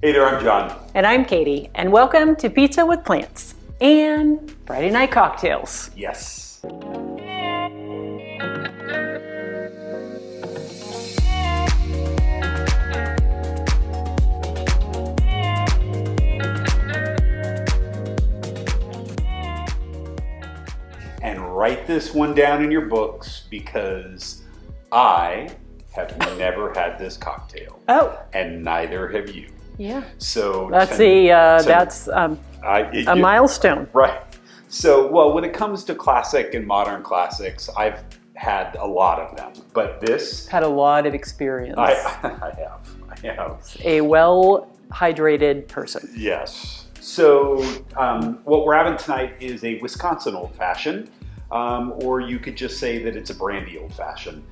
Hey there, I'm John. And I'm Katie, and welcome to Pizza with Plants and Friday Night Cocktails. Yes. And write this one down in your books because I have never had this cocktail. Oh. And neither have you. Yeah. So that's a milestone. Right. So, well, when it comes to classic and modern classics, I've had a lot of them, but this had a lot of experience. I have. A well-hydrated person. Yes. So, what we're having tonight is a Wisconsin Old Fashioned, or you could just say that it's a Brandy Old Fashioned.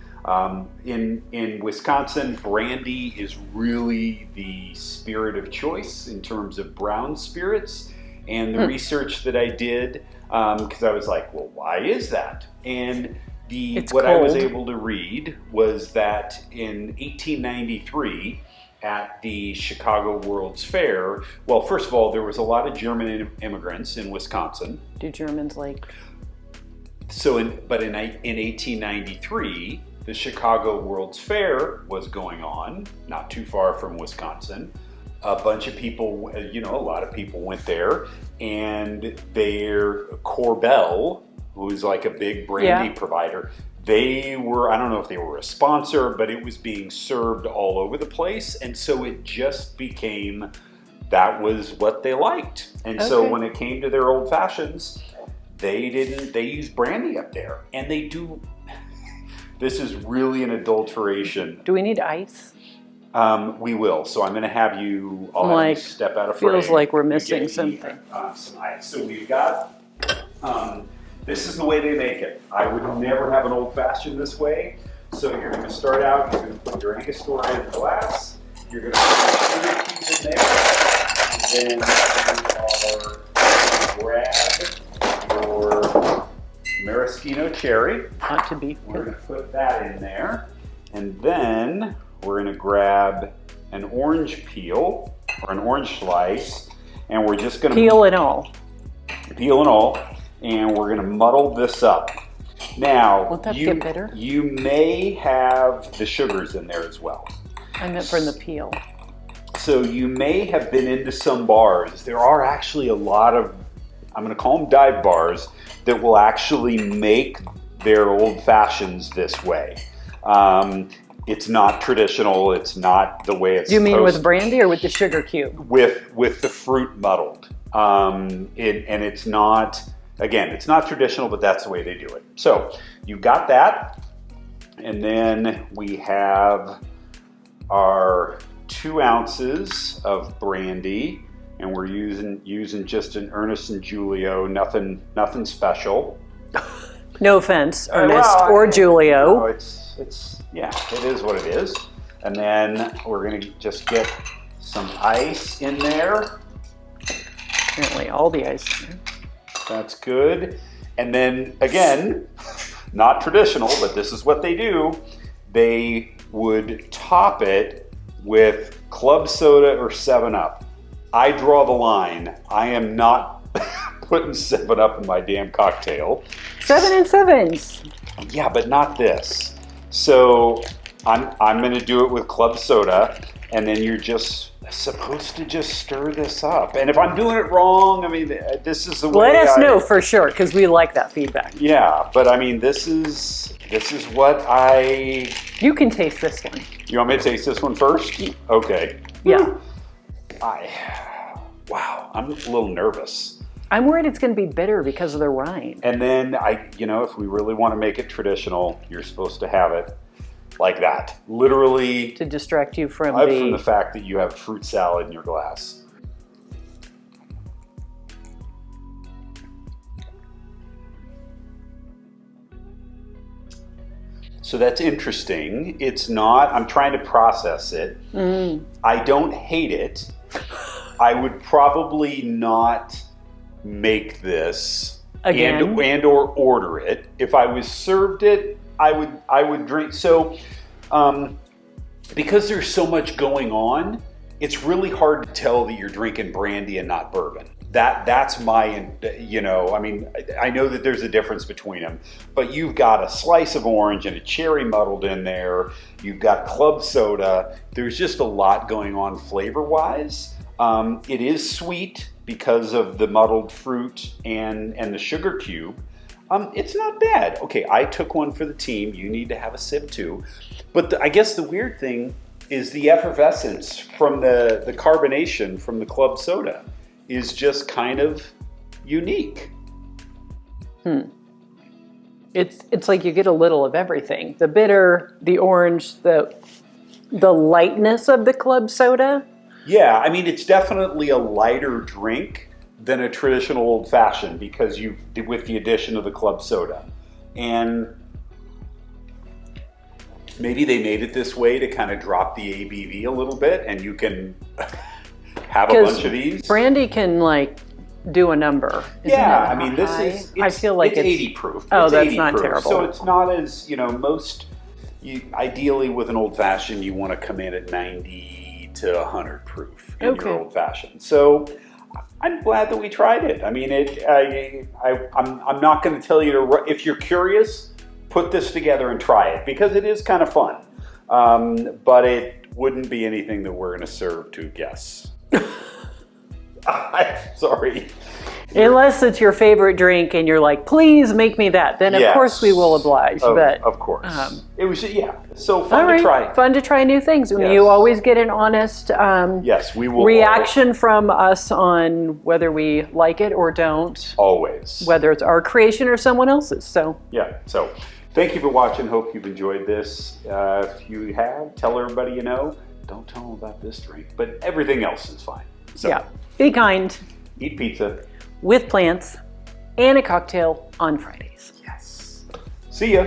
In Wisconsin, Brandy is really the spirit of choice in terms of brown spirits. And the research that I did, because I was like, well, why is that? And I was able to read was that in 1893 at the Chicago World's Fair, well, first of all, there was a lot of German immigrants in Wisconsin. Do Germans like? So, in 1893, the Chicago World's Fair was going on, not too far from Wisconsin. A bunch of people, a lot of people went there, and Corbel, who's like a big brandy provider, they were, I don't know if they were a sponsor, but it was being served all over the place. And so it just became, that was what they liked. And so when it came to their old fashions, they used brandy up there. And they do, this is really an adulteration. Do we need ice? We will. So I'm going to have you, have you step out of frame. Feels like we're missing something. Some ice. So we've got, this is the way they make it. I would never have an old fashioned this way. So you're going to start out, you're going to put your angostura in the glass. You're going to put your sugar cubes in there. And then you are grab your Maraschino cherry. Not to be. We're going to put that in there. And then we're going to grab an orange peel or an orange slice, and we're just going to peel and all, and we're going to muddle this up. Now, won't that get bitter? You may have the sugars in there as well. I meant from the peel. So you may have been into some bars. There are actually a lot of, I'm going to call them dive bars, that will actually make their old fashions this way. It's not traditional. It's not the way it's. Do you mean with brandy or with the sugar cube? With the fruit muddled, and it's not. Again, it's not traditional, but that's the way they do it. So you've got that, and then we have our 2 ounces of brandy, and we're using just an Ernest and Julio, nothing special. No offense, Ernest or Julio. No, yeah, it is what it is. And then we're going to just get some ice in there. Apparently all the ice. That's good. And then again, not traditional, but this is what they do. They would top it with club soda or 7-Up. I draw the line. I am not putting 7-Up in my damn cocktail. 7 and 7s. Yeah, but not this. So I'm going to do it with club soda, and then you're just supposed to just stir this up. And if I'm doing it wrong, I mean, this is the way. Let us know for sure, because we like that feedback. Yeah, but I mean, this is what I. You can taste this one. You want me to taste this one first? Okay. Yeah. Wow, I'm a little nervous. I'm worried it's going to be bitter because of the rind. And then if we really want to make it traditional, you're supposed to have it like that. Literally. To distract you from the fact that you have fruit salad in your glass. So that's interesting. It's not, I'm trying to process it. I don't hate it. I would probably not make this again and or order it. If I was served it, I would drink. So because there's so much going on, it's really hard to tell that you're drinking brandy and not bourbon. That's my, you know, I mean, I know that there's a difference between them, but you've got a slice of orange and a cherry muddled in there. You've got club soda. There's just a lot going on flavor-wise. It is sweet because of the muddled fruit and the sugar cube. It's not bad. Okay, I took one for the team. You need to have a sip too. But I guess the weird thing is the effervescence from the carbonation from the club soda is just kind of unique. It's like you get a little of everything. The bitter, the orange, the lightness of the club soda. Yeah, I mean, it's definitely a lighter drink than a traditional old fashioned because with the addition of the club soda. And maybe they made it this way to kind of drop the ABV a little bit and you can have a bunch of these. Brandy can like do a number. Yeah, I mean, this is, I feel like it's 80 proof. Oh, it's that's 80 not proof. terrible. So it's not as, you know, ideally with an old fashioned, you want to come in at 90 to 100 proof in your old fashioned. So I'm glad that we tried it. I mean, I'm not going to tell you to, if you're curious, put this together and try it because it is kind of fun. But it wouldn't be anything that we're going to serve to guests. I'm sorry. Unless it's your favorite drink and you're like, please make me that. Then of course we will oblige. But of course. It was, so fun to try. Fun to try new things. Yes. You always get an honest we will reaction from us on whether we like it or don't. Always. Whether it's our creation or someone else's. So so thank you for watching. Hope you've enjoyed this. If you have, tell everybody you know. Don't tell them about this drink, but everything else is fine. So, be kind. Eat pizza. With plants and a cocktail on Fridays. Yes. See ya.